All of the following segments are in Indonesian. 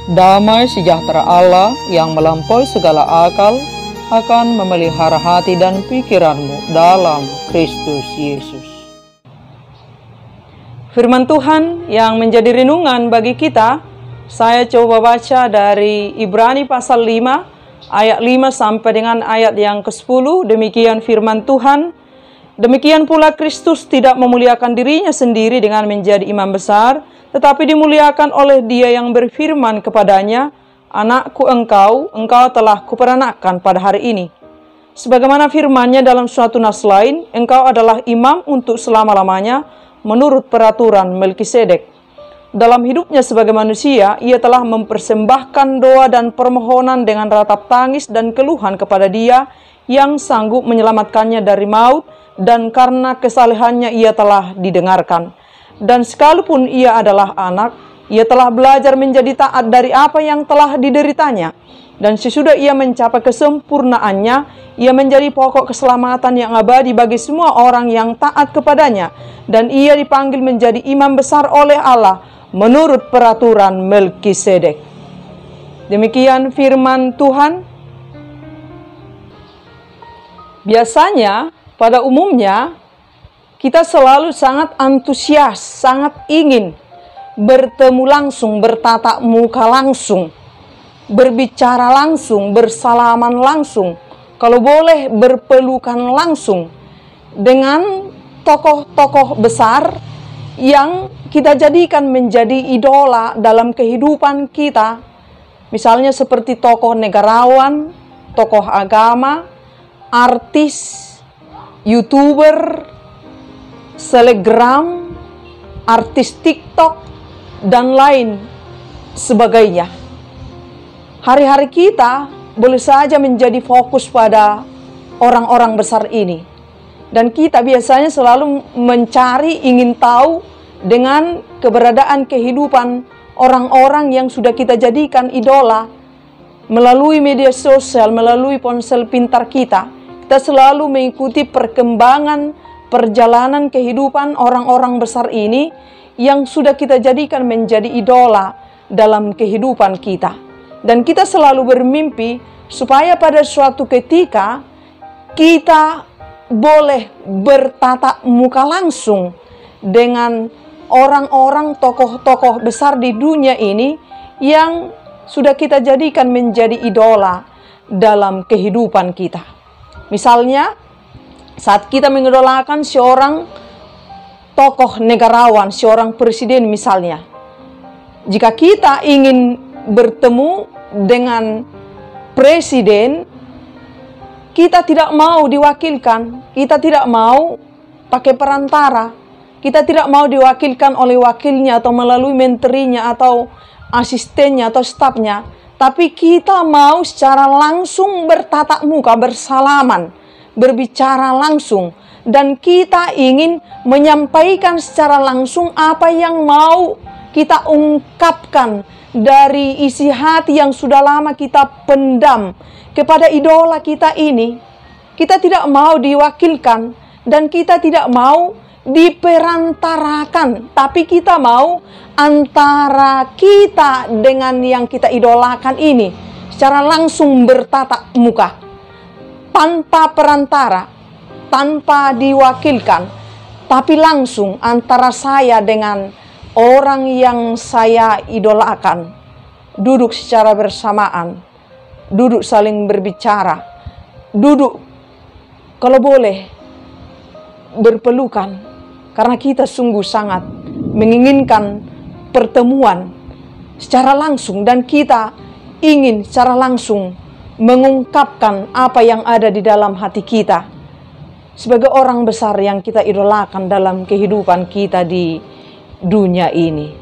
Damai sejahtera Allah yang melampaui segala akal akan memelihara hati dan pikiranmu dalam Kristus Yesus. Firman Tuhan yang menjadi renungan bagi kita, saya coba baca dari Ibrani pasal 5, ayat 5 sampai dengan ayat yang ke-10. Demikian firman Tuhan. Demikian pula Kristus tidak memuliakan dirinya sendiri dengan menjadi imam besar, tetapi dimuliakan oleh Dia yang berfirman kepadanya, "Anakku engkau telah kuperanakkan pada hari ini." Sebagaimana firman-Nya dalam suatu nas lain, engkau adalah imam untuk selama-lamanya menurut peraturan Melkisedek. Dalam hidupnya sebagai manusia, ia telah mempersembahkan doa dan permohonan dengan ratap tangis dan keluhan kepada Dia yang sanggup menyelamatkannya dari maut, dan karena kesalehannya ia telah didengarkan. Dan sekalipun ia adalah anak, ia telah belajar menjadi taat dari apa yang telah dideritanya. Dan sesudah ia mencapai kesempurnaannya, ia menjadi pokok keselamatan yang abadi bagi semua orang yang taat kepadanya. Dan ia dipanggil menjadi imam besar oleh Allah menurut peraturan Melkisedek. Demikian firman Tuhan. Biasanya, pada umumnya, kita selalu sangat antusias, sangat ingin bertemu langsung, bertatap muka langsung, berbicara langsung, bersalaman langsung, kalau boleh berpelukan langsung dengan tokoh-tokoh besar yang kita jadikan menjadi idola dalam kehidupan kita. Misalnya seperti tokoh negarawan, tokoh agama, artis, YouTuber, selebgram, artis TikTok, dan lain sebagainya. Hari-hari kita boleh saja menjadi fokus pada orang-orang besar ini. Dan kita biasanya selalu mencari, ingin tahu dengan keberadaan kehidupan orang-orang yang sudah kita jadikan idola melalui media sosial, melalui ponsel pintar kita. Kita selalu mengikuti perkembangan perjalanan kehidupan orang-orang besar ini yang sudah kita jadikan menjadi idola dalam kehidupan kita. Dan kita selalu bermimpi supaya pada suatu ketika kita boleh bertatap muka langsung dengan orang-orang tokoh-tokoh besar di dunia ini yang sudah kita jadikan menjadi idola dalam kehidupan kita. Misalnya, saat kita mengidolakan seorang tokoh negarawan, seorang presiden misalnya. Jika kita ingin bertemu dengan presiden, kita tidak mau diwakilkan, kita tidak mau pakai perantara, kita tidak mau diwakilkan oleh wakilnya atau melalui menterinya atau asistennya atau stafnya. Tapi kita mau secara langsung bertatap muka, bersalaman, berbicara langsung. Dan kita ingin menyampaikan secara langsung apa yang mau kita ungkapkan dari isi hati yang sudah lama kita pendam kepada idola kita ini. Kita tidak mau diwakilkan dan kita tidak mau diperantarakan, tapi kita mau antara kita dengan yang kita idolakan ini secara langsung bertatap muka, tanpa perantara, tanpa diwakilkan, tapi langsung antara saya dengan orang yang saya idolakan, duduk secara bersamaan, duduk saling berbicara, duduk kalau boleh berpelukan. Karena kita sungguh sangat menginginkan pertemuan secara langsung dan kita ingin secara langsung mengungkapkan apa yang ada di dalam hati kita sebagai orang besar yang kita idolakan dalam kehidupan kita di dunia ini.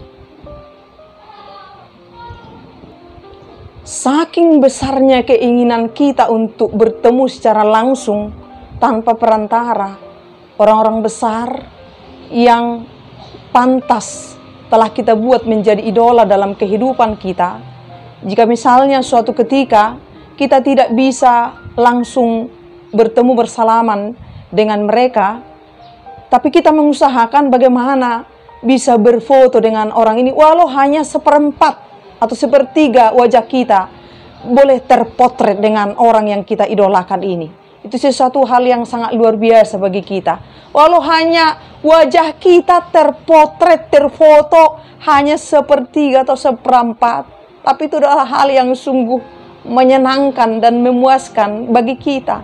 Saking besarnya keinginan kita untuk bertemu secara langsung tanpa perantara, orang-orang besar yang pantas telah kita buat menjadi idola dalam kehidupan kita. Jika misalnya suatu ketika kita tidak bisa langsung bertemu bersalaman dengan mereka, tapi kita mengusahakan bagaimana bisa berfoto dengan orang ini walau hanya seperempat atau sepertiga wajah kita boleh terpotret dengan orang yang kita idolakan ini. Itu sesuatu hal yang sangat luar biasa bagi kita. Walau hanya wajah kita terpotret, terfoto hanya sepertiga atau seperempat, tapi itu adalah hal yang sungguh menyenangkan dan memuaskan bagi kita.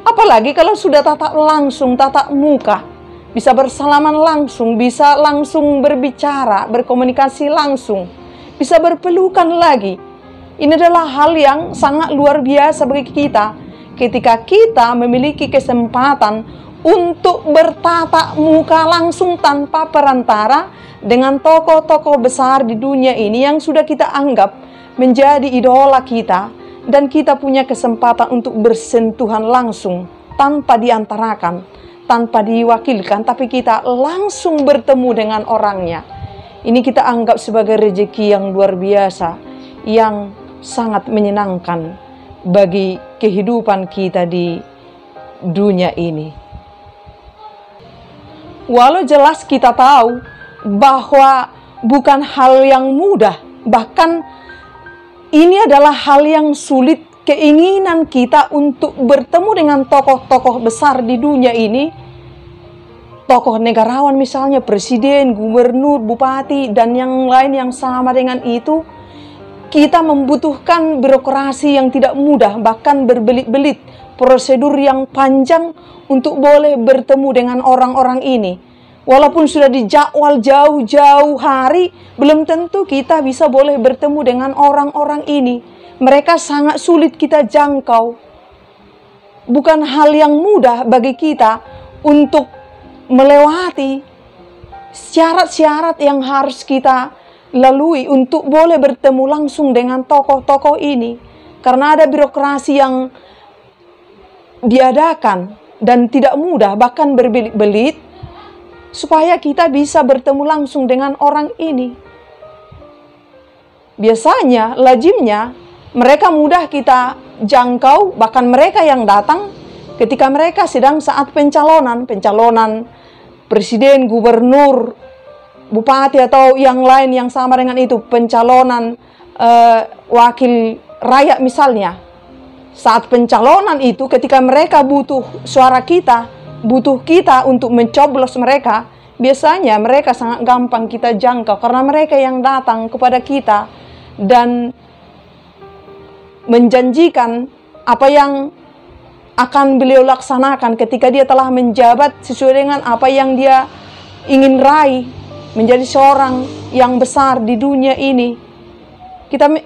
Apalagi kalau sudah tatap langsung, tatap muka, bisa bersalaman langsung, bisa langsung berbicara, berkomunikasi langsung, bisa berpelukan lagi. Ini adalah hal yang sangat luar biasa bagi kita ketika kita memiliki kesempatan untuk bertatap muka langsung tanpa perantara dengan tokoh-tokoh besar di dunia ini yang sudah kita anggap menjadi idola kita, dan kita punya kesempatan untuk bersentuhan langsung tanpa diantarakan, tanpa diwakilkan, tapi kita langsung bertemu dengan orangnya. Ini kita anggap sebagai rezeki yang luar biasa, yang sangat menyenangkan bagi kehidupan kita di dunia ini. Walau jelas kita tahu bahwa bukan hal yang mudah, bahkan ini adalah hal yang sulit, keinginan kita untuk bertemu dengan tokoh-tokoh besar di dunia ini, tokoh negarawan misalnya, presiden, gubernur, bupati, dan yang lain yang sama dengan itu. Kita membutuhkan birokrasi yang tidak mudah, bahkan berbelit-belit, prosedur yang panjang untuk boleh bertemu dengan orang-orang ini. Walaupun sudah dijadwal jauh-jauh hari, belum tentu kita bisa boleh bertemu dengan orang-orang ini. Mereka sangat sulit kita jangkau. Bukan hal yang mudah bagi kita untuk melewati syarat-syarat yang harus kita lalui untuk boleh bertemu langsung dengan tokoh-tokoh ini. Karena ada birokrasi yang diadakan dan tidak mudah, bahkan berbelit-belit, supaya kita bisa bertemu langsung dengan orang ini. Biasanya, lazimnya, mereka mudah kita jangkau, bahkan mereka yang datang ketika mereka sedang saat pencalonan presiden, gubernur, bupati atau yang lain yang sama dengan itu, pencalonan wakil rakyat misalnya. Saat pencalonan itu, ketika mereka butuh suara kita, butuh kita untuk mencoblos mereka, biasanya mereka sangat gampang kita jangkau karena mereka yang datang kepada kita dan menjanjikan apa yang akan beliau laksanakan ketika dia telah menjabat sesuai dengan apa yang dia ingin raih, menjadi seorang yang besar di dunia ini.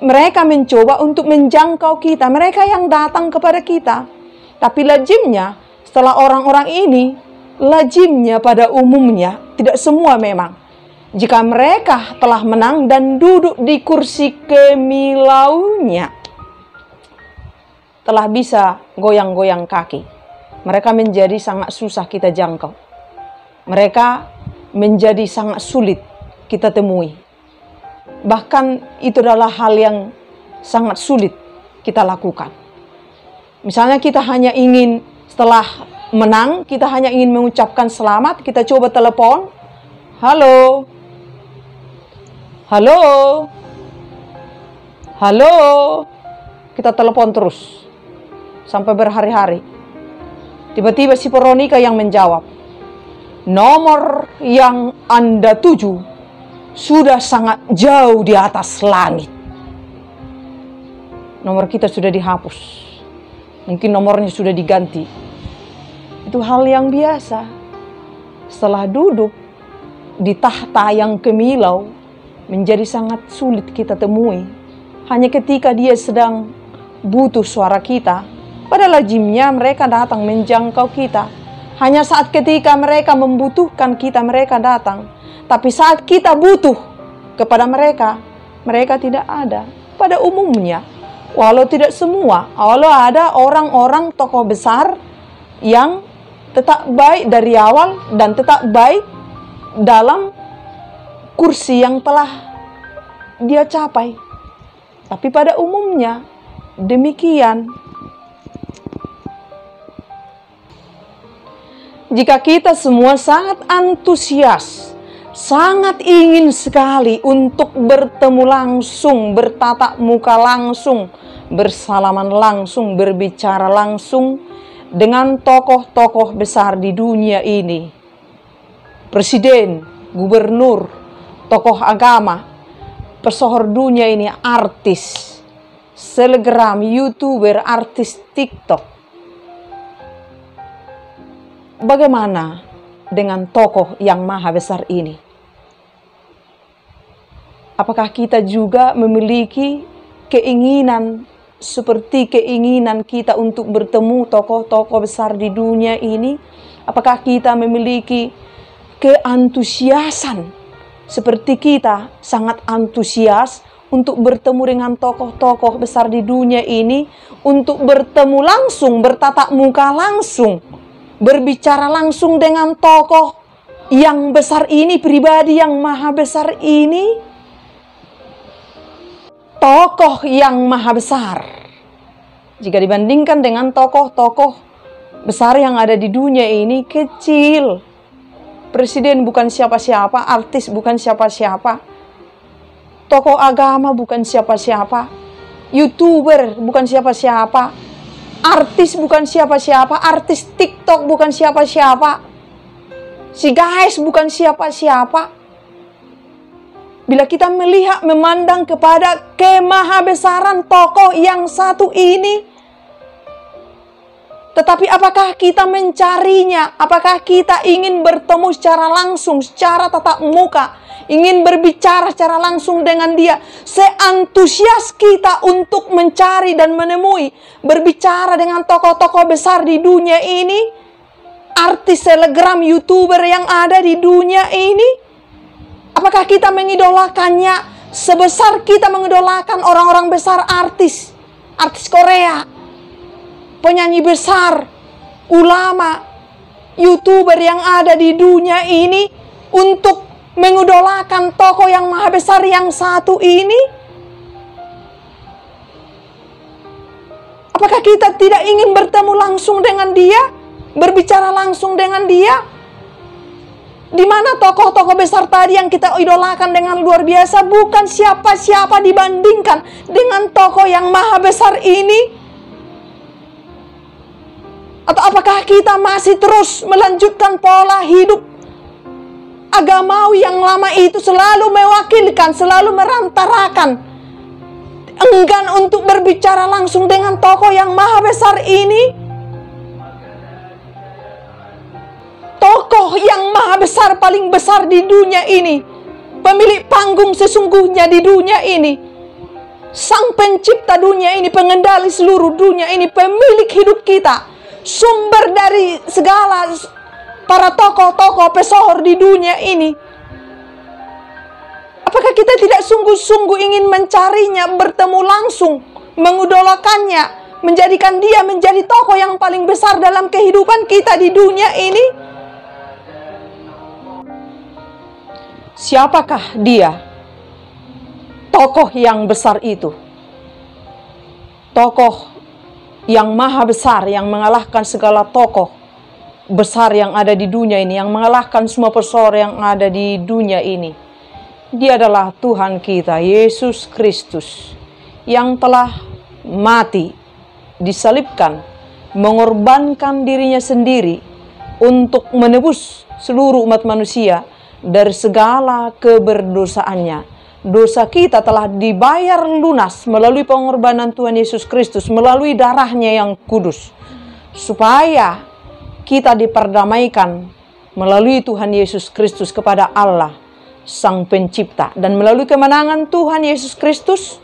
Mereka mencoba untuk menjangkau kita, mereka yang datang kepada kita. Tapi lazimnya, setelah orang-orang ini, lazimnya pada umumnya, tidak semua memang, jika mereka telah menang dan duduk di kursi kemilaunya, telah bisa goyang-goyang kaki, mereka menjadi sangat susah kita jangkau. Mereka menjadi sangat sulit kita temui. Bahkan itu adalah hal yang sangat sulit kita lakukan. Misalnya kita hanya ingin setelah menang, kita hanya ingin mengucapkan selamat, kita coba telepon. Halo. Halo. Halo. Kita telepon terus sampai berhari-hari. Tiba-tiba si Veronica yang menjawab, nomor yang Anda tuju sudah sangat jauh di atas langit. Nomor kita sudah dihapus. Mungkin nomornya sudah diganti. Itu hal yang biasa. Setelah duduk di tahta yang kemilau, menjadi sangat sulit kita temui. Hanya ketika dia sedang butuh suara kita, pada lazimnya mereka datang menjangkau kita. Hanya saat ketika mereka membutuhkan kita, mereka datang. Tapi saat kita butuh kepada mereka, mereka tidak ada. Pada umumnya, walau tidak semua, walau ada orang-orang tokoh besar yang tetap baik dari awal dan tetap baik dalam kursi yang telah dia capai. Tapi pada umumnya, demikian. Jika kita semua sangat antusias, sangat ingin sekali untuk bertemu langsung, bertatap muka langsung, bersalaman langsung, berbicara langsung dengan tokoh-tokoh besar di dunia ini. Presiden, gubernur, tokoh agama, pesohor dunia ini, artis, selebgram, YouTuber, artis TikTok. Bagaimana dengan tokoh yang maha besar ini? Apakah kita juga memiliki keinginan seperti keinginan kita untuk bertemu tokoh-tokoh besar di dunia ini? Apakah kita memiliki keantusiasan seperti kita sangat antusias untuk bertemu dengan tokoh-tokoh besar di dunia ini, untuk bertemu langsung, bertatap muka langsung, berbicara langsung dengan tokoh yang besar ini, pribadi yang maha besar ini? Tokoh yang maha besar, jika dibandingkan dengan tokoh-tokoh besar yang ada di dunia ini, kecil. Presiden bukan siapa-siapa, artis bukan siapa-siapa, tokoh agama bukan siapa-siapa, YouTuber bukan siapa-siapa, artis bukan siapa-siapa, artis TikTok bukan siapa-siapa, si guys bukan siapa-siapa. Bila kita melihat, memandang kepada kemahabesaran tokoh yang satu ini, tetapi apakah kita mencarinya? Apakah kita ingin bertemu secara langsung, secara tatap muka, ingin berbicara secara langsung dengan dia? Seantusias kita untuk mencari dan menemui, berbicara dengan tokoh-tokoh besar di dunia ini, artis, selebgram, YouTuber yang ada di dunia ini? Apakah kita mengidolakannya sebesar kita mengidolakan orang-orang besar, artis Korea, penyanyi besar, ulama, YouTuber yang ada di dunia ini, untuk mengidolakan tokoh yang maha besar yang satu ini? Apakah kita tidak ingin bertemu langsung dengan dia, berbicara langsung dengan dia? Di mana tokoh-tokoh besar tadi yang kita idolakan dengan luar biasa bukan siapa-siapa dibandingkan dengan tokoh yang maha besar ini? Atau apakah kita masih terus melanjutkan pola hidup agamawi yang lama itu, selalu mewakilkan, selalu merantarakan, enggan untuk berbicara langsung dengan tokoh yang maha besar ini? Tokoh yang maha besar, paling besar di dunia ini, pemilik panggung sesungguhnya di dunia ini, sang pencipta dunia ini, pengendali seluruh dunia ini, pemilik hidup kita, sumber dari segala para tokoh-tokoh pesohor di dunia ini. Apakah kita tidak sungguh-sungguh ingin mencarinya, bertemu langsung, mengidolakannya, menjadikan dia menjadi tokoh yang paling besar dalam kehidupan kita di dunia ini? Siapakah dia? Tokoh yang besar itu. Tokoh yang maha besar, yang mengalahkan segala tokoh besar yang ada di dunia ini, yang mengalahkan semua pesohor yang ada di dunia ini. Dia adalah Tuhan kita, Yesus Kristus, yang telah mati, disalibkan, mengorbankan dirinya sendiri untuk menebus seluruh umat manusia dari segala keberdosaannya. Dosa kita telah dibayar lunas melalui pengorbanan Tuhan Yesus Kristus, melalui darahnya yang kudus, supaya kita diperdamaikan melalui Tuhan Yesus Kristus kepada Allah Sang Pencipta. Dan melalui kemenangan Tuhan Yesus Kristus,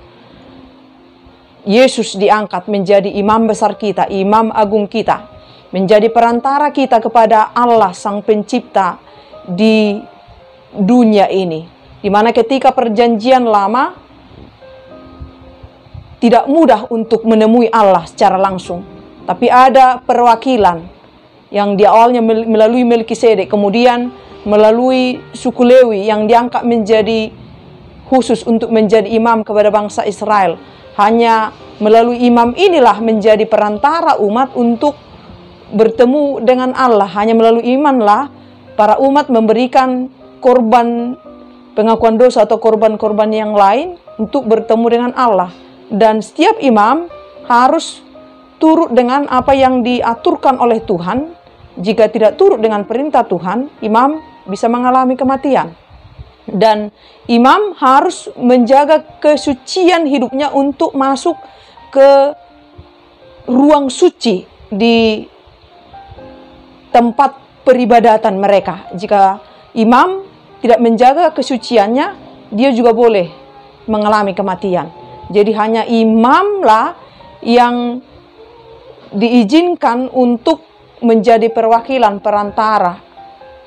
Yesus diangkat menjadi imam besar kita, imam agung kita, menjadi perantara kita kepada Allah Sang Pencipta di dunia ini, di mana ketika perjanjian lama tidak mudah untuk menemui Allah secara langsung, tapi ada perwakilan yang di awalnya melalui Melkisedek, kemudian melalui suku Lewi yang diangkat menjadi khusus untuk menjadi imam kepada bangsa Israel. Hanya melalui imam inilah menjadi perantara umat untuk bertemu dengan Allah. Hanya melalui imanlah para umat memberikan korban pengakuan dosa atau korban-korban yang lain untuk bertemu dengan Allah. Dan setiap imam harus turut dengan apa yang diaturkan oleh Tuhan. Jika tidak turut dengan perintah Tuhan, imam bisa mengalami kematian. Dan imam harus menjaga kesucian hidupnya untuk masuk ke ruang suci di tempat peribadatan mereka. Jika imam tidak menjaga kesuciannya, dia juga boleh mengalami kematian. Jadi hanya imamlah yang diizinkan untuk menjadi perwakilan perantara,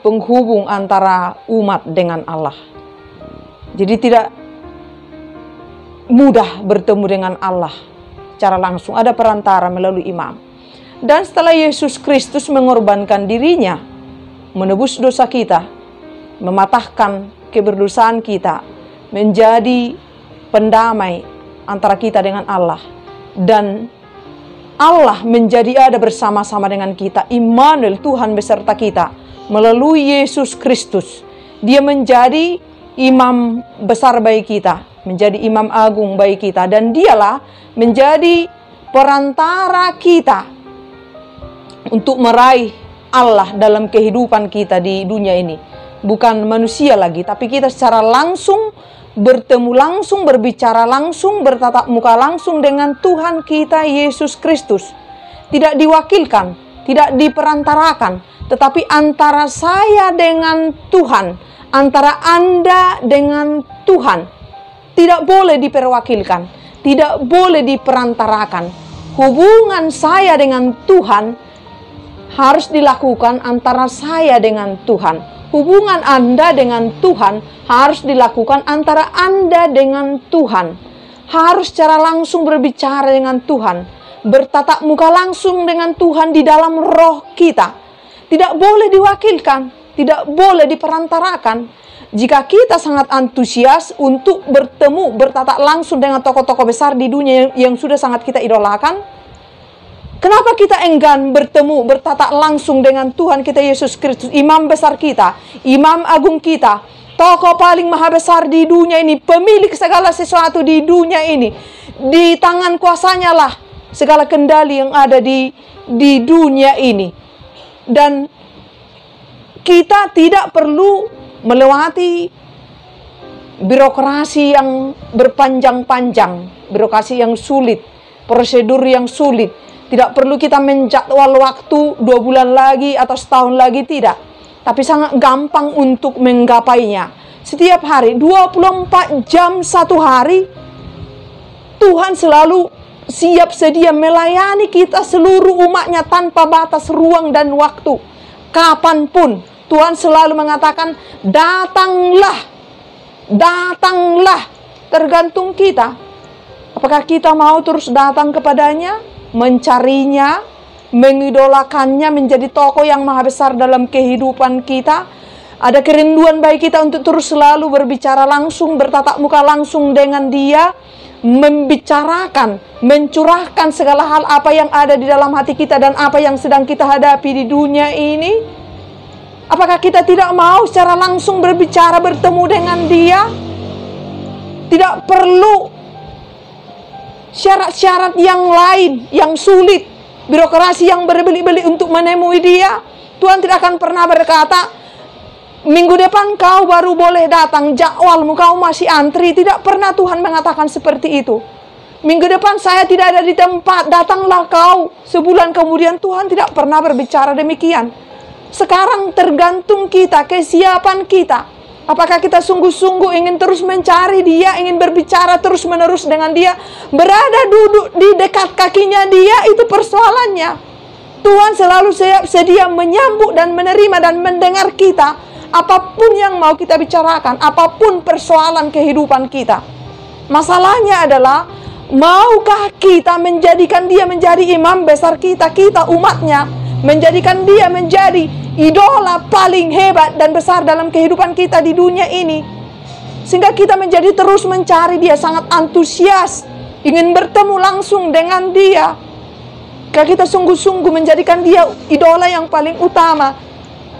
penghubung antara umat dengan Allah. Jadi tidak mudah bertemu dengan Allah secara langsung, ada perantara melalui imam. Dan setelah Yesus Kristus mengorbankan dirinya, menebus dosa kita, mematahkan keberdosaan kita, menjadi pendamai antara kita dengan Allah, dan Allah menjadi ada bersama-sama dengan kita, Immanuel, Tuhan beserta kita, melalui Yesus Kristus. Dia menjadi imam besar bagi kita, menjadi imam agung bagi kita, dan dialah menjadi perantara kita untuk meraih Allah dalam kehidupan kita di dunia ini. Bukan manusia lagi, tapi kita secara langsung bertemu langsung, berbicara langsung, bertatap muka langsung dengan Tuhan kita Yesus Kristus. Tidak diwakilkan, tidak diperantarakan, tetapi antara saya dengan Tuhan, antara Anda dengan Tuhan. Tidak boleh diperwakilkan, tidak boleh diperantarakan. Hubungan saya dengan Tuhan harus dilakukan antara saya dengan Tuhan. Hubungan Anda dengan Tuhan harus dilakukan antara Anda dengan Tuhan. Harus secara langsung berbicara dengan Tuhan, bertatap muka langsung dengan Tuhan di dalam roh kita. Tidak boleh diwakilkan, tidak boleh diperantarakan. Jika kita sangat antusias untuk bertemu, bertatap langsung dengan tokoh-tokoh besar di dunia yang sudah sangat kita idolakan, kenapa kita enggan bertemu, bertatap langsung dengan Tuhan kita Yesus Kristus, imam besar kita, imam agung kita, tokoh paling maha besar di dunia ini, pemilik segala sesuatu di dunia ini. Di tangan kuasanya lah segala kendali yang ada di dunia ini. Dan kita tidak perlu melewati birokrasi yang berpanjang-panjang, birokrasi yang sulit, prosedur yang sulit. Tidak perlu kita menjadwal waktu 2 bulan lagi atau setahun lagi, tidak. Tapi sangat gampang untuk menggapainya. Setiap hari, 24 jam satu hari, Tuhan selalu siap sedia melayani kita seluruh umatnya tanpa batas ruang dan waktu. Kapanpun, Tuhan selalu mengatakan, datanglah, datanglah. Tergantung kita. Apakah kita mau terus datang kepadanya, mencarinya, mengidolakannya, menjadi tokoh yang maha besar dalam kehidupan kita? Ada kerinduan bagi kita untuk terus selalu berbicara langsung, bertatap muka langsung dengan dia, membicarakan, mencurahkan segala hal apa yang ada di dalam hati kita dan apa yang sedang kita hadapi di dunia ini? Apakah kita tidak mau secara langsung berbicara, bertemu dengan dia? Tidak perlu syarat-syarat yang lain, yang sulit, birokrasi yang berbelit-belit untuk menemui dia. Tuhan tidak akan pernah berkata, minggu depan kau baru boleh datang, jadwalmu kau masih antri. Tidak pernah Tuhan mengatakan seperti itu. Minggu depan saya tidak ada di tempat, datanglah kau. Sebulan kemudian, Tuhan tidak pernah berbicara demikian. Sekarang tergantung kita, kesiapan kita. Apakah kita sungguh-sungguh ingin terus mencari dia, ingin berbicara terus-menerus dengan dia, berada duduk di dekat kakinya dia, itu persoalannya. Tuhan selalu siap sedia menyambut dan menerima dan mendengar kita, apapun yang mau kita bicarakan, apapun persoalan kehidupan kita. Masalahnya adalah, maukah kita menjadikan dia menjadi imam besar kita, kita umatnya, menjadikan dia menjadi idola paling hebat dan besar dalam kehidupan kita di dunia ini, sehingga kita menjadi terus mencari dia, sangat antusias, ingin bertemu langsung dengan dia. Kalau kita sungguh-sungguh menjadikan dia idola yang paling utama,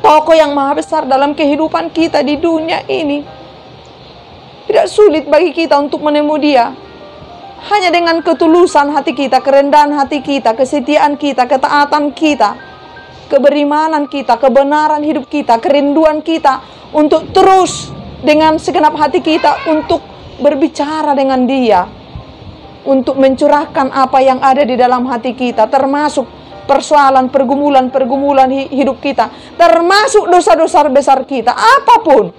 tokoh yang maha besar dalam kehidupan kita di dunia ini. Tidak sulit bagi kita untuk menemui Dia. Hanya dengan ketulusan hati kita, kerendahan hati kita, kesetiaan kita, ketaatan kita, keberimanan kita, kebenaran hidup kita, kerinduan kita untuk terus dengan segenap hati kita untuk berbicara dengan Dia, untuk mencurahkan apa yang ada di dalam hati kita, termasuk persoalan, pergumulan hidup kita, termasuk dosa-dosa besar kita, apapun.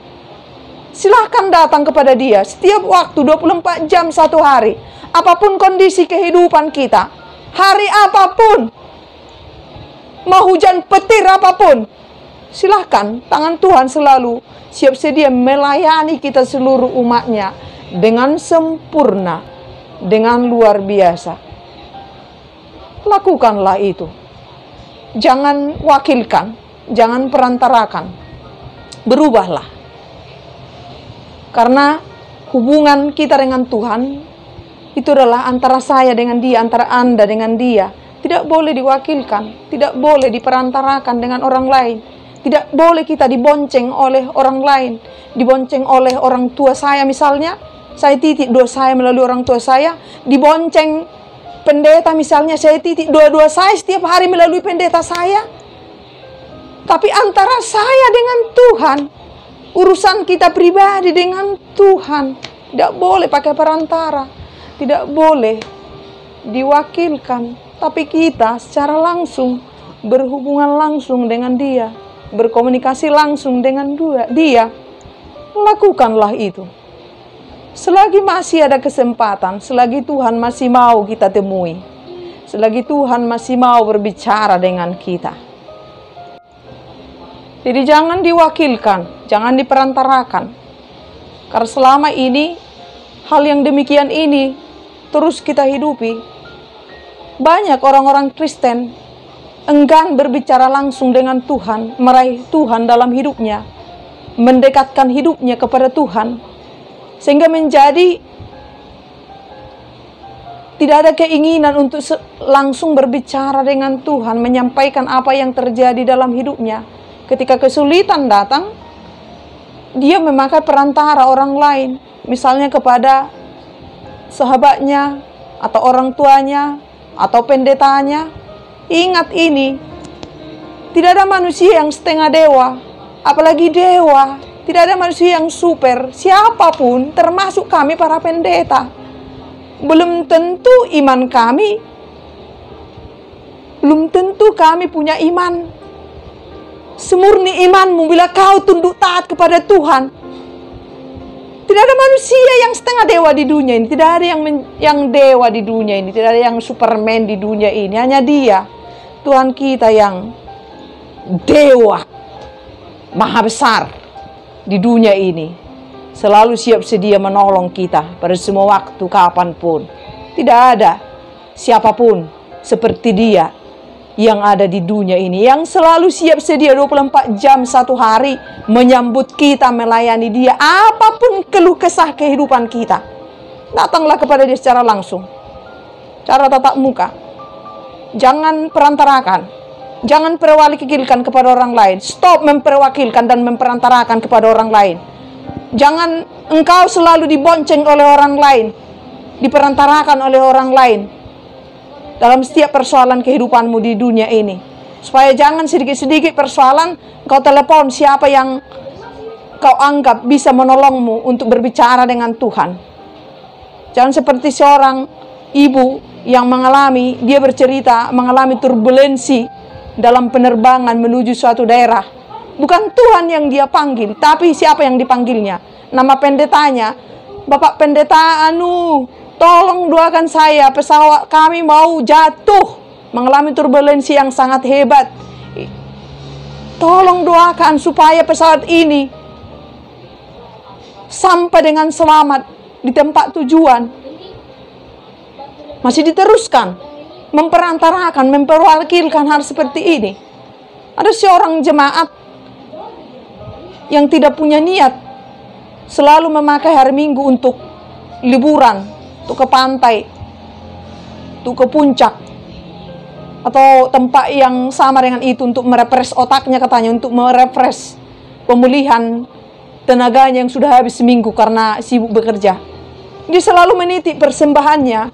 Silahkan datang kepada Dia setiap waktu, 24 jam satu hari. Apapun kondisi kehidupan kita, hari apapun, mau hujan petir apapun, silahkan. Tangan Tuhan selalu siap sedia melayani kita seluruh umatnya dengan sempurna, dengan luar biasa. Lakukanlah itu. Jangan wakilkan, jangan perantarakan. Berubahlah. Karena hubungan kita dengan Tuhan itu adalah antara saya dengan Dia, antara Anda dengan Dia. Tidak boleh diwakilkan, tidak boleh diperantarakan dengan orang lain. Tidak boleh kita dibonceng oleh orang lain, dibonceng oleh orang tua saya misalnya. Saya titip doa saya melalui orang tua saya, dibonceng pendeta misalnya, saya titip doa-doa saya setiap hari melalui pendeta saya. Tapi antara saya dengan Tuhan, urusan kita pribadi dengan Tuhan, tidak boleh pakai perantara, tidak boleh diwakilkan. Tapi kita secara langsung berhubungan langsung dengan Dia, berkomunikasi langsung dengan Dia. Lakukanlah itu. Selagi masih ada kesempatan, selagi Tuhan masih mau kita temui, selagi Tuhan masih mau berbicara dengan kita. Jadi jangan diwakilkan, jangan diperantarakan. Karena selama ini, hal yang demikian ini terus kita hidupi. Banyak orang-orang Kristen enggan berbicara langsung dengan Tuhan, meraih Tuhan dalam hidupnya, mendekatkan hidupnya kepada Tuhan. Sehingga menjadi tidak ada keinginan untuk langsung berbicara dengan Tuhan, menyampaikan apa yang terjadi dalam hidupnya. Ketika kesulitan datang, dia memakai perantara orang lain, misalnya kepada sahabatnya, atau orang tuanya, atau pendetanya. Ingat ini, tidak ada manusia yang setengah dewa, apalagi dewa. Tidak ada manusia yang super, siapapun, termasuk kami para pendeta. Belum tentu iman kami, belum tentu kami punya iman semurni imanmu bila kau tunduk taat kepada Tuhan. Tidak ada manusia yang setengah dewa di dunia ini. Tidak ada yang dewa di dunia ini. Tidak ada yang superman di dunia ini. Hanya Dia, Tuhan kita, yang dewa maha besar di dunia ini, selalu siap sedia menolong kita pada semua waktu, kapanpun. Tidak ada siapapun seperti Dia yang ada di dunia ini, yang selalu siap sedia 24 jam satu hari menyambut kita, melayani Dia. Apapun keluh kesah kehidupan kita, datanglah kepada Dia secara langsung, cara tatap muka. Jangan perantarakan, jangan perwakilkan kepada orang lain. Stop memperwakilkan dan memperantarakan kepada orang lain. Jangan engkau selalu dibonceng oleh orang lain, diperantarakan oleh orang lain dalam setiap persoalan kehidupanmu di dunia ini. Supaya jangan sedikit-sedikit persoalan kau telepon siapa yang kau anggap bisa menolongmu untuk berbicara dengan Tuhan. Jangan seperti seorang ibu yang dia bercerita mengalami turbulensi dalam penerbangan menuju suatu daerah. Bukan Tuhan yang dia panggil, tapi siapa yang dipanggilnya? Nama pendetanya, Bapak Pendeta tolong doakan saya, pesawat kami mau jatuh, mengalami turbulensi yang sangat hebat. Tolong doakan supaya pesawat ini sampai dengan selamat di tempat tujuan. Masih diteruskan memperantarakan, memperwakilkan hal seperti ini. Ada seorang jemaat yang tidak punya niat, selalu memakai hari Minggu untuk liburan, untuk ke pantai, untuk ke puncak. atau tempat yang sama dengan itu untuk merefresh otaknya katanya, untuk merefresh pemulihan tenaganya yang sudah habis seminggu karena sibuk bekerja. Dia selalu menitik persembahannya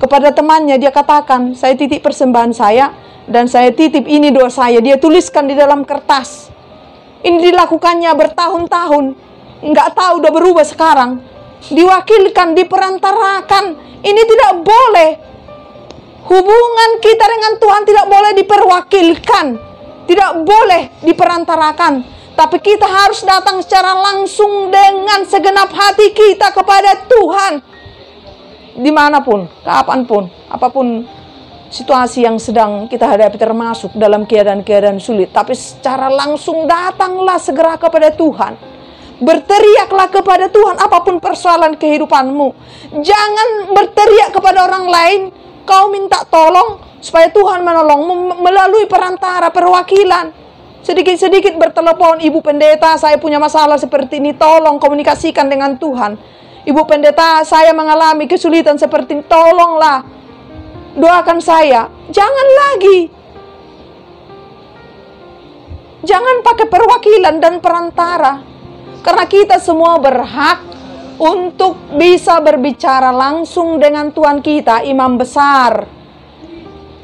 kepada temannya. Dia katakan, saya titip persembahan saya dan saya titip ini doa saya. Dia tuliskan di dalam kertas. Ini dilakukannya bertahun-tahun. Nggak tahu udah berubah sekarang. Diwakilkan, diperantarakan. Ini tidak boleh. Hubungan kita dengan Tuhan tidak boleh diperwakilkan, tidak boleh diperantarakan, tapi kita harus datang secara langsung dengan segenap hati kita kepada Tuhan. Dimanapun, kapanpun, apapun situasi yang sedang kita hadapi, termasuk dalam keadaan-keadaan sulit, tapi secara langsung datanglah segera kepada Tuhan. Berteriaklah kepada Tuhan apapun persoalan kehidupanmu. Jangan berteriak kepada orang lain. Kau minta tolong supaya Tuhan menolongmu melalui perantara perwakilan. Sedikit-sedikit bertelepon, Ibu Pendeta, saya punya masalah seperti ini, tolong komunikasikan dengan Tuhan. Ibu Pendeta, saya mengalami kesulitan seperti ini, tolonglah doakan saya. Jangan lagi. Jangan pakai perwakilan dan perantara. Karena kita semua berhak untuk bisa berbicara langsung dengan Tuhan kita, Imam Besar,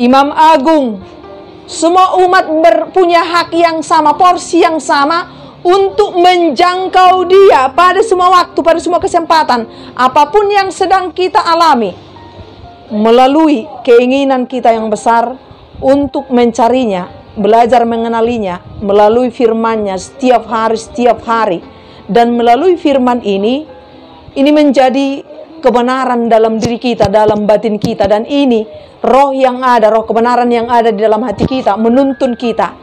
Imam Agung. Semua umat punya hak yang sama, porsi yang sama untuk menjangkau Dia pada semua waktu, pada semua kesempatan. Apapun yang sedang kita alami, melalui keinginan kita yang besar untuk mencarinya, belajar mengenalinya, melalui firman-Nya setiap hari. Dan melalui firman ini menjadi kebenaran dalam diri kita, dalam batin kita. Dan ini roh yang ada, roh kebenaran yang ada di dalam hati kita, menuntun kita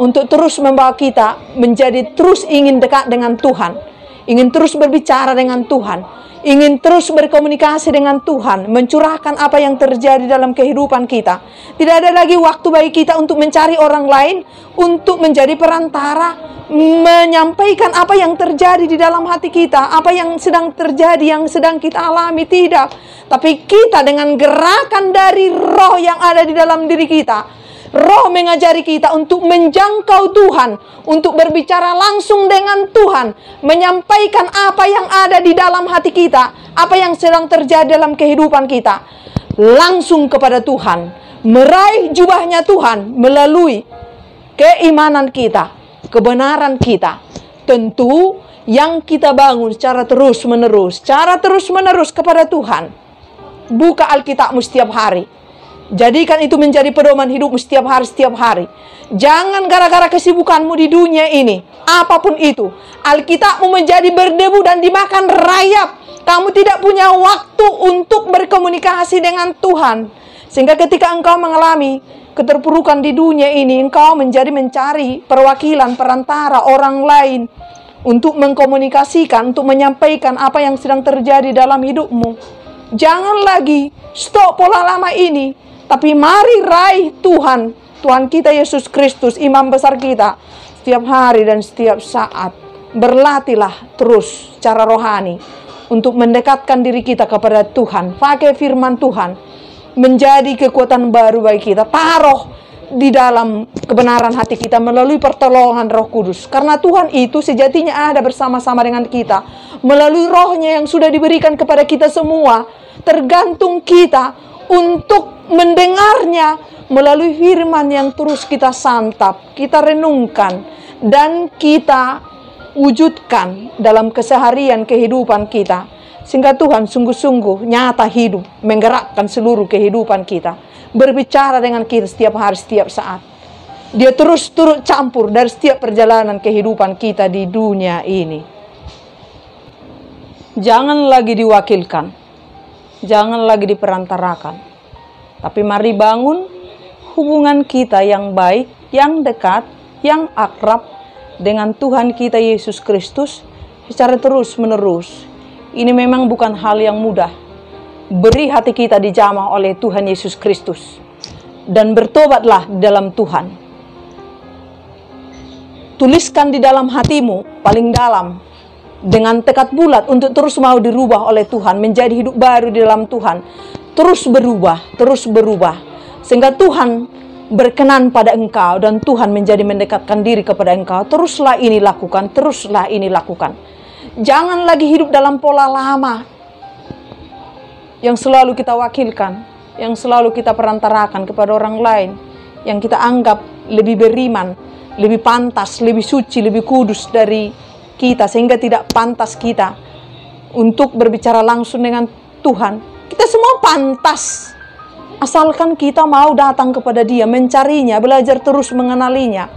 untuk terus membawa kita menjadi terus ingin dekat dengan Tuhan, ingin terus berbicara dengan Tuhan, ingin terus berkomunikasi dengan Tuhan, mencurahkan apa yang terjadi dalam kehidupan kita. Tidak ada lagi waktu bagi kita untuk mencari orang lain, untuk menjadi perantara, menyampaikan apa yang terjadi di dalam hati kita, apa yang sedang terjadi, yang sedang kita alami. Tidak, tapi kita dengan gerakan dari roh yang ada di dalam diri kita, roh mengajari kita untuk menjangkau Tuhan, untuk berbicara langsung dengan Tuhan, menyampaikan apa yang ada di dalam hati kita, apa yang sedang terjadi dalam kehidupan kita, langsung kepada Tuhan, meraih jubahnya Tuhan melalui keimanan kita, kebenaran kita. Tentu yang kita bangun secara terus-menerus kepada Tuhan. Buka Alkitabmu setiap hari. Jadikan itu menjadi pedoman hidupmu setiap hari. Jangan gara-gara kesibukanmu di dunia ini, apapun itu, Alkitabmu menjadi berdebu dan dimakan rayap. Kamu tidak punya waktu untuk berkomunikasi dengan Tuhan. Sehingga ketika engkau mengalami keterpurukan di dunia ini, engkau menjadi mencari perwakilan, perantara orang lain untuk mengkomunikasikan, untuk menyampaikan apa yang sedang terjadi dalam hidupmu. Jangan lagi stop pola lama ini, tapi mari raih Tuhan, Tuhan kita Yesus Kristus, Imam Besar kita, setiap hari dan setiap saat. Berlatihlah terus secara rohani untuk mendekatkan diri kita kepada Tuhan. Pakai firman Tuhan menjadi kekuatan baru bagi kita. Taruh di dalam kebenaran hati kita melalui pertolongan Roh Kudus. Karena Tuhan itu sejatinya ada bersama-sama dengan kita melalui rohnya yang sudah diberikan kepada kita semua. Tergantung kita untuk mendengarnya melalui firman yang terus kita santap, kita renungkan, dan kita wujudkan dalam keseharian kehidupan kita. Sehingga Tuhan sungguh-sungguh nyata hidup, menggerakkan seluruh kehidupan kita, berbicara dengan kita setiap hari, setiap saat. Dia terus turut campur dari setiap perjalanan kehidupan kita di dunia ini. Jangan lagi diwakilkan, jangan lagi diperantarakan, tapi mari bangun hubungan kita yang baik, yang dekat, yang akrab dengan Tuhan kita Yesus Kristus secara terus-menerus. Ini memang bukan hal yang mudah. Beri hati kita dijamah oleh Tuhan Yesus Kristus. Dan bertobatlah di dalam Tuhan. Tuliskan di dalam hatimu, paling dalam, dengan tekad bulat untuk terus mau dirubah oleh Tuhan, menjadi hidup baru di dalam Tuhan. Terus berubah. Sehingga Tuhan berkenan pada Engkau dan Tuhan menjadi mendekatkan diri kepada Engkau, teruslah ini lakukan, teruslah ini lakukan. Jangan lagi hidup dalam pola lama yang selalu kita wakilkan, yang selalu kita perantarakan kepada orang lain, yang kita anggap lebih beriman, lebih pantas, lebih suci, lebih kudus dari kita, sehingga tidak pantas kita untuk berbicara langsung dengan Tuhan. Kita semua pantas, asalkan kita mau datang kepada Dia, mencarinya, belajar terus mengenalinya,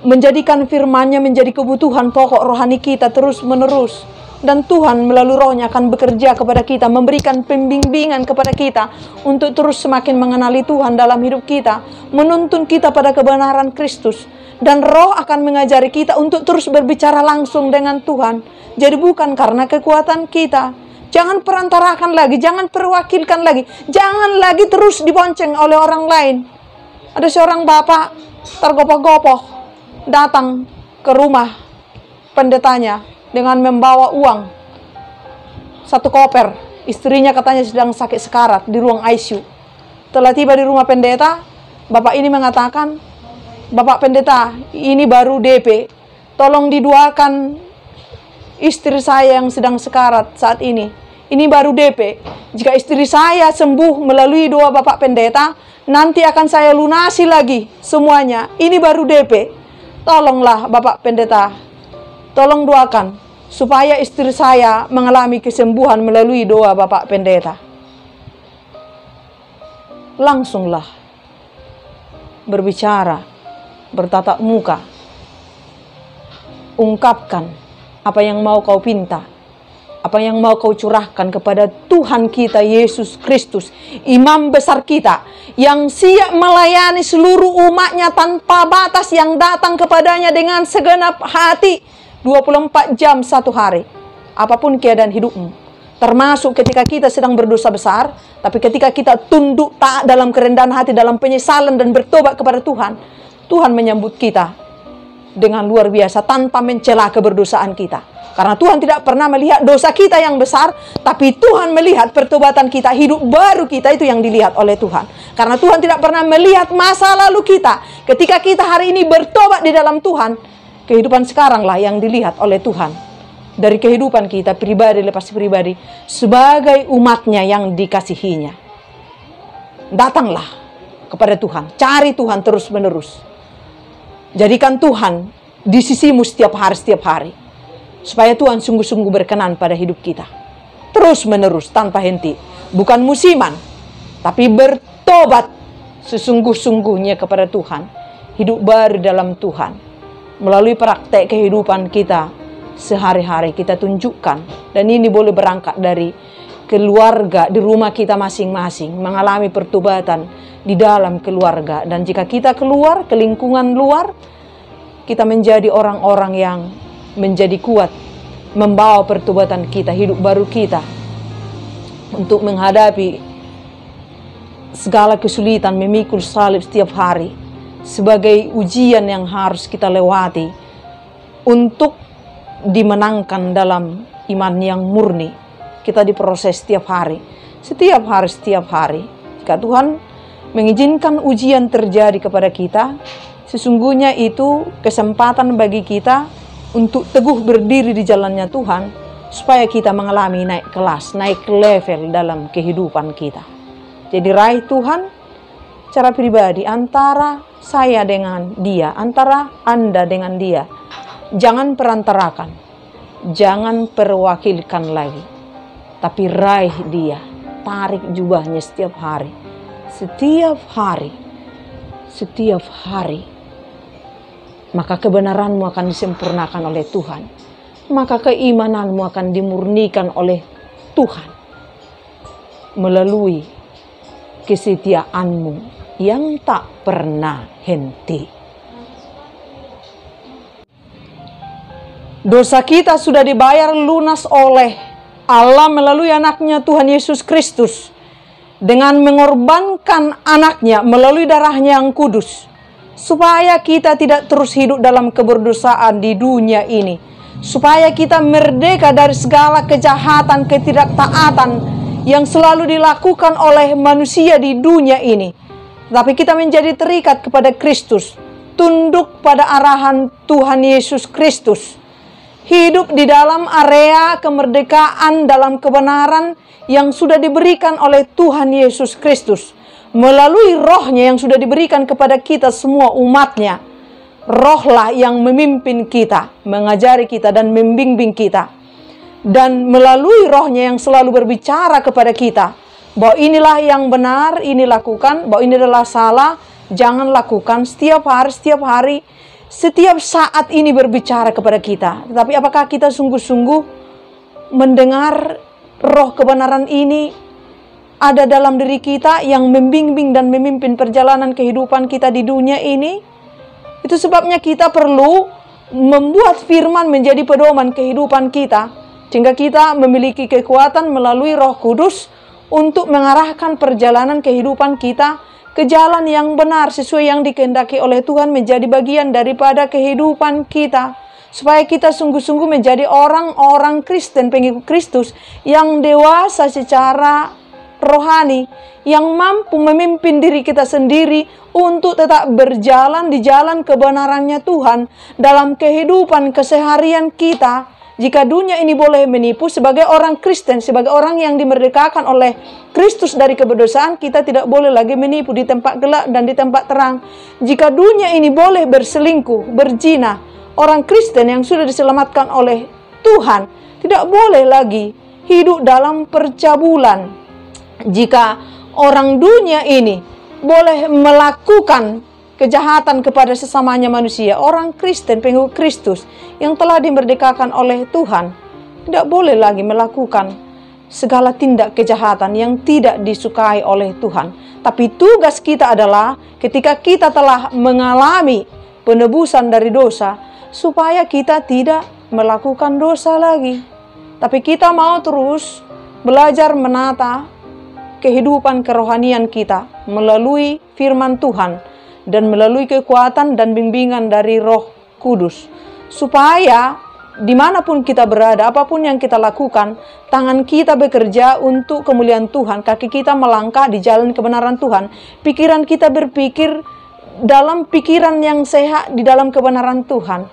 menjadikan firman-Nya menjadi kebutuhan pokok rohani kita terus menerus. Dan Tuhan melalui Roh-Nya akan bekerja kepada kita, memberikan pembimbingan kepada kita untuk terus semakin mengenali Tuhan dalam hidup kita, menuntun kita pada kebenaran Kristus. Dan Roh akan mengajari kita untuk terus berbicara langsung dengan Tuhan. Jadi bukan karena kekuatan kita. Jangan perantarakan lagi, jangan perwakilkan lagi, jangan lagi terus dibonceng oleh orang lain. Ada seorang bapak tergopoh-gopoh datang ke rumah pendetanya dengan membawa uang 1 koper. Istrinya katanya sedang sakit sekarat di ruang ICU. Telah tiba di rumah pendeta, bapak ini mengatakan, "Bapak pendeta, ini baru DP. Tolong didoakan istri saya yang sedang sekarat saat ini. Ini baru DP. Jika istri saya sembuh melalui doa Bapak pendeta, nanti akan saya lunasi lagi semuanya. Ini baru DP. Tolonglah Bapak pendeta, tolong doakan supaya istri saya mengalami kesembuhan melalui doa Bapak pendeta." Langsunglah berbicara, bertatap muka, ungkapkan apa yang mau kau pinta, apa yang mau kau curahkan kepada Tuhan kita Yesus Kristus, Imam besar kita, yang siap melayani seluruh umatnya tanpa batas, yang datang kepadanya dengan segenap hati 24 jam satu hari. Apapun keadaan hidupmu, termasuk ketika kita sedang berdosa besar, tapi ketika kita tunduk taat dalam kerendahan hati, dalam penyesalan dan bertobat kepada Tuhan, Tuhan menyambut kita dengan luar biasa tanpa mencela keberdosaan kita. Karena Tuhan tidak pernah melihat dosa kita yang besar, tapi Tuhan melihat pertobatan kita, hidup baru kita, itu yang dilihat oleh Tuhan. Karena Tuhan tidak pernah melihat masa lalu kita. Ketika kita hari ini bertobat di dalam Tuhan, kehidupan sekaranglah yang dilihat oleh Tuhan. Dari kehidupan kita pribadi lepas pribadi sebagai umatnya yang dikasihinya. Datanglah kepada Tuhan, cari Tuhan terus menerus. Jadikan Tuhan di sisimu setiap hari, supaya Tuhan sungguh-sungguh berkenan pada hidup kita. Terus menerus tanpa henti. Bukan musiman, tapi bertobat sesungguh-sungguhnya kepada Tuhan. Hidup baru dalam Tuhan. Melalui praktek kehidupan kita sehari-hari kita tunjukkan. Dan ini boleh berangkat dari keluarga, di rumah kita masing-masing. Mengalami pertobatan di dalam keluarga. Dan jika kita keluar ke lingkungan luar, kita menjadi orang-orang yang menjadi kuat, membawa pertobatan kita, hidup baru kita, untuk menghadapi segala kesulitan, memikul salib setiap hari, sebagai ujian yang harus kita lewati, untuk dimenangkan dalam iman yang murni. Kita diproses setiap hari. Jika Tuhan mengizinkan ujian terjadi kepada kita, sesungguhnya itu kesempatan bagi kita untuk teguh berdiri di jalannya Tuhan, supaya kita mengalami naik kelas, naik level dalam kehidupan kita. Jadi raih Tuhan secara pribadi, antara saya dengan Dia, antara Anda dengan Dia. Jangan perantarakan, jangan perwakilkan lagi, tapi raih Dia, tarik jubahnya setiap hari. Maka kebenaranmu akan disempurnakan oleh Tuhan. Maka keimananmu akan dimurnikan oleh Tuhan melalui kesetiaanmu yang tak pernah henti. Dosa kita sudah dibayar lunas oleh Allah melalui anaknya Tuhan Yesus Kristus, dengan mengorbankan anaknya melalui darahnya yang kudus, supaya kita tidak terus hidup dalam keberdosaan di dunia ini, supaya kita merdeka dari segala kejahatan, ketidaktaatan yang selalu dilakukan oleh manusia di dunia ini. Tapi kita menjadi terikat kepada Kristus, tunduk pada arahan Tuhan Yesus Kristus, hidup di dalam area kemerdekaan dalam kebenaran yang sudah diberikan oleh Tuhan Yesus Kristus, melalui rohnya yang sudah diberikan kepada kita semua umatnya. Rohlah yang memimpin kita, mengajari kita dan membimbing kita. Dan melalui rohnya yang selalu berbicara kepada kita, bahwa inilah yang benar, ini lakukan, bahwa ini adalah salah, jangan lakukan. Setiap hari, setiap saat ini berbicara kepada kita. Tetapi apakah kita sungguh-sungguh mendengar roh kebenaran ini ada dalam diri kita yang membimbing dan memimpin perjalanan kehidupan kita di dunia ini? Itu sebabnya kita perlu membuat firman menjadi pedoman kehidupan kita, sehingga kita memiliki kekuatan melalui Roh Kudus untuk mengarahkan perjalanan kehidupan kita ke jalan yang benar sesuai yang dikehendaki oleh Tuhan, menjadi bagian daripada kehidupan kita, supaya kita sungguh-sungguh menjadi orang-orang Kristen, pengikut Kristus yang dewasa secara rohani, yang mampu memimpin diri kita sendiri untuk tetap berjalan di jalan kebenarannya Tuhan dalam kehidupan keseharian kita. Jika dunia ini boleh menipu, sebagai orang Kristen, sebagai orang yang dimerdekakan oleh Kristus dari kedosaan, kita tidak boleh lagi menipu di tempat gelap dan di tempat terang. Jika dunia ini boleh berselingkuh, berzina, orang Kristen yang sudah diselamatkan oleh Tuhan tidak boleh lagi hidup dalam percabulan. Jika orang dunia ini boleh melakukan kejahatan kepada sesamanya manusia, orang Kristen, pengikut Kristus yang telah dimerdekakan oleh Tuhan, tidak boleh lagi melakukan segala tindak kejahatan yang tidak disukai oleh Tuhan. Tapi tugas kita adalah ketika kita telah mengalami penebusan dari dosa, supaya kita tidak melakukan dosa lagi. Tapi kita mau terus belajar menata kehidupan kerohanian kita melalui firman Tuhan dan melalui kekuatan dan bimbingan dari Roh Kudus, supaya dimanapun kita berada, apapun yang kita lakukan, tangan kita bekerja untuk kemuliaan Tuhan, kaki kita melangkah di jalan kebenaran Tuhan, pikiran kita berpikir dalam pikiran yang sehat di dalam kebenaran Tuhan.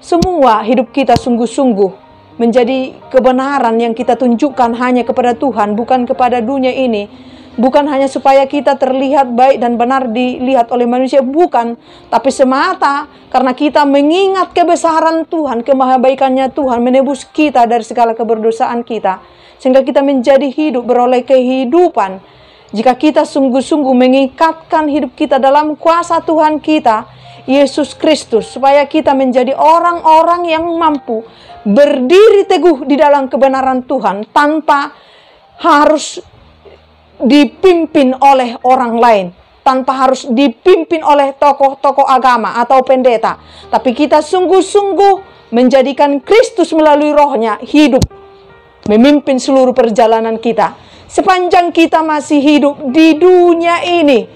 Semua hidup kita sungguh-sungguh menjadi kebenaran yang kita tunjukkan hanya kepada Tuhan, bukan kepada dunia ini. Bukan hanya supaya kita terlihat baik dan benar dilihat oleh manusia, bukan. Tapi semata karena kita mengingat kebesaran Tuhan, kemahabaikannya Tuhan, menebus kita dari segala keberdosaan kita, sehingga kita menjadi hidup beroleh kehidupan. Jika kita sungguh-sungguh mengikatkan hidup kita dalam kuasa Tuhan kita, Yesus Kristus, supaya kita menjadi orang-orang yang mampu berdiri teguh di dalam kebenaran Tuhan tanpa harus dipimpin oleh orang lain, tanpa harus dipimpin oleh tokoh-tokoh agama atau pendeta, tapi kita sungguh-sungguh menjadikan Kristus melalui rohnya hidup memimpin seluruh perjalanan kita sepanjang kita masih hidup di dunia ini,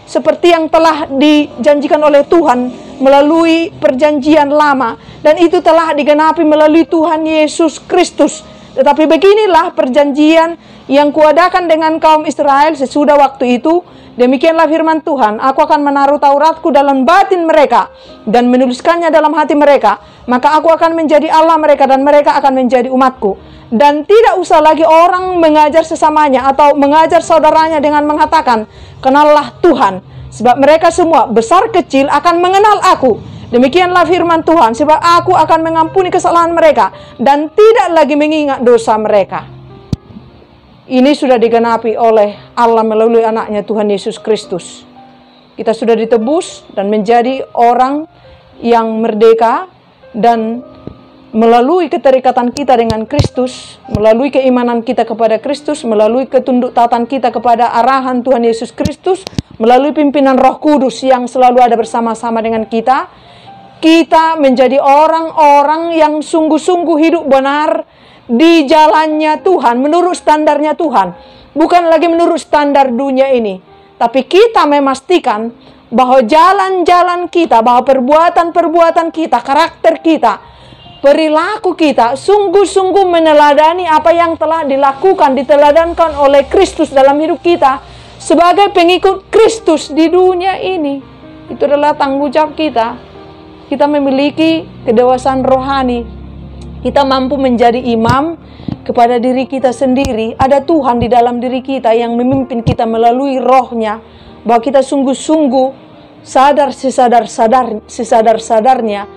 seperti yang telah dijanjikan oleh Tuhan melalui perjanjian lama, dan itu telah digenapi melalui Tuhan Yesus Kristus. Tetapi beginilah perjanjian yang kuadakan dengan kaum Israel sesudah waktu itu. Demikianlah firman Tuhan, aku akan menaruh Tauratku dalam batin mereka dan menuliskannya dalam hati mereka. Maka aku akan menjadi Allah mereka dan mereka akan menjadi umatku. Dan tidak usah lagi orang mengajar sesamanya atau mengajar saudaranya dengan mengatakan, kenallah Tuhan. Sebab mereka semua besar kecil akan mengenal aku. Demikianlah firman Tuhan, sebab aku akan mengampuni kesalahan mereka dan tidak lagi mengingat dosa mereka. Ini sudah digenapi oleh Allah melalui anaknya Tuhan Yesus Kristus. Kita sudah ditebus dan menjadi orang yang merdeka, dan melalui keterikatan kita dengan Kristus, melalui keimanan kita kepada Kristus, melalui ketunduktaatan kita kepada arahan Tuhan Yesus Kristus, melalui pimpinan Roh Kudus yang selalu ada bersama-sama dengan kita, kita menjadi orang-orang yang sungguh-sungguh hidup benar di jalannya Tuhan, menurut standarnya Tuhan. Bukan lagi menurut standar dunia ini. Tapi kita memastikan bahwa jalan-jalan kita, bahwa perbuatan-perbuatan kita, karakter kita, perilaku kita sungguh-sungguh meneladani apa yang telah dilakukan, diteladankan oleh Kristus dalam hidup kita, sebagai pengikut Kristus di dunia ini. Itu adalah tanggung jawab kita. Kita memiliki kedewasaan rohani. Kita mampu menjadi imam kepada diri kita sendiri. Ada Tuhan di dalam diri kita yang memimpin kita melalui rohnya. Bahwa kita sungguh-sungguh sadar sesadar-sadarnya.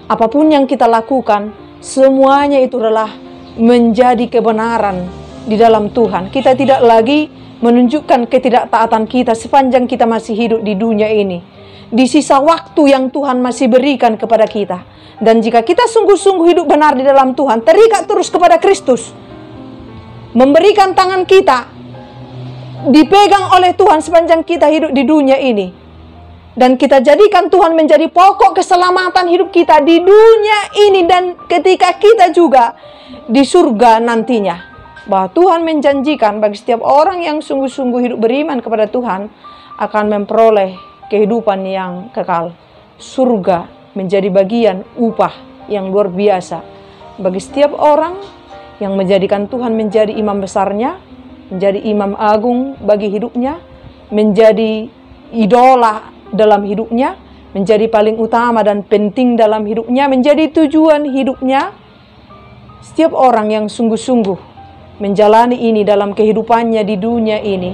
Apapun yang kita lakukan, semuanya itu adalah menjadi kebenaran di dalam Tuhan. Kita tidak lagi menunjukkan ketidaktaatan kita sepanjang kita masih hidup di dunia ini. Di sisa waktu yang Tuhan masih berikan kepada kita. Dan jika kita sungguh-sungguh hidup benar di dalam Tuhan, terikat terus kepada Kristus, memberikan tangan kita, dipegang oleh Tuhan sepanjang kita hidup di dunia ini. Dan kita jadikan Tuhan menjadi pokok keselamatan hidup kita di dunia ini. Dan ketika kita juga di surga nantinya. Bahwa Tuhan menjanjikan bagi setiap orang yang sungguh-sungguh hidup beriman kepada Tuhan akan memperoleh kehidupan yang kekal. Surga menjadi bagian upah yang luar biasa bagi setiap orang yang menjadikan Tuhan menjadi imam besarnya, menjadi imam agung bagi hidupnya, menjadi idola dalam hidupnya, menjadi paling utama dan penting dalam hidupnya, menjadi tujuan hidupnya. Setiap orang yang sungguh-sungguh menjalani ini dalam kehidupannya di dunia ini,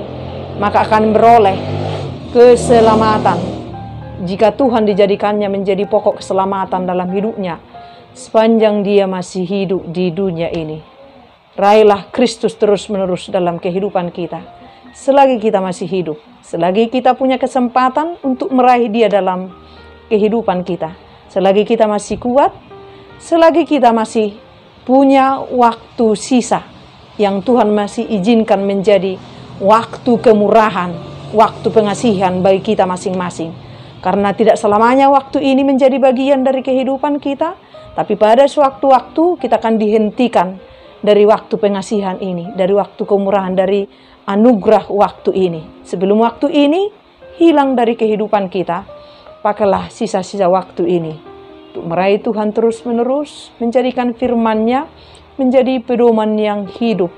maka akan beroleh keselamatan. Jika Tuhan dijadikannya menjadi pokok keselamatan dalam hidupnya, sepanjang dia masih hidup di dunia ini. Raihlah Kristus terus-menerus dalam kehidupan kita. Selagi kita masih hidup, selagi kita punya kesempatan untuk meraih dia dalam kehidupan kita. Selagi kita masih kuat, selagi kita masih punya waktu sisa yang Tuhan masih izinkan menjadi waktu kemurahan, waktu pengasihan bagi kita masing-masing. Karena tidak selamanya waktu ini menjadi bagian dari kehidupan kita, tapi pada sewaktu-waktu kita akan dihentikan dari waktu pengasihan ini, dari waktu kemurahan, dari anugerah waktu ini. Sebelum waktu ini hilang dari kehidupan kita, pakailah sisa-sisa waktu ini untuk meraih Tuhan terus-menerus, menjadikan firman-Nya menjadi pedoman yang hidup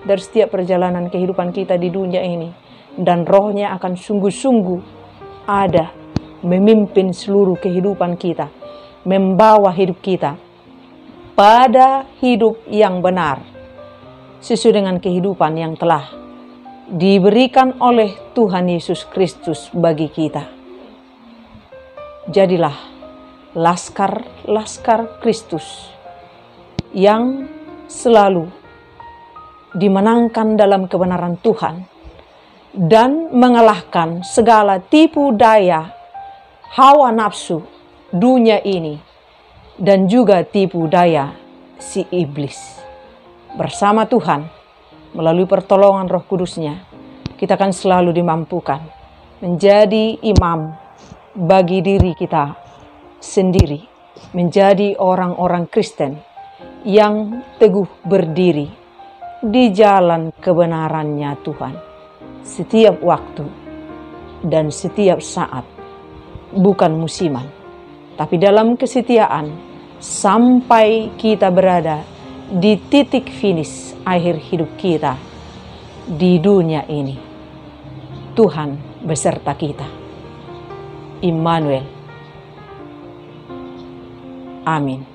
dari setiap perjalanan kehidupan kita di dunia ini. Dan rohnya akan sungguh-sungguh ada memimpin seluruh kehidupan kita, membawa hidup kita pada hidup yang benar, sesuai dengan kehidupan yang telah diberikan oleh Tuhan Yesus Kristus bagi kita. Jadilah laskar-laskar Kristus yang selalu dimenangkan dalam kebenaran Tuhan dan mengalahkan segala tipu daya hawa nafsu dunia ini dan juga tipu daya si iblis. Bersama Tuhan, melalui pertolongan Roh Kudus-Nya, kita akan selalu dimampukan menjadi imam bagi diri kita sendiri, menjadi orang-orang Kristen yang teguh berdiri di jalan kebenarannya Tuhan setiap waktu dan setiap saat, bukan musiman, tapi dalam kesetiaan sampai kita berada di titik finish akhir hidup kita di dunia ini. Tuhan beserta kita. Immanuel. Amin.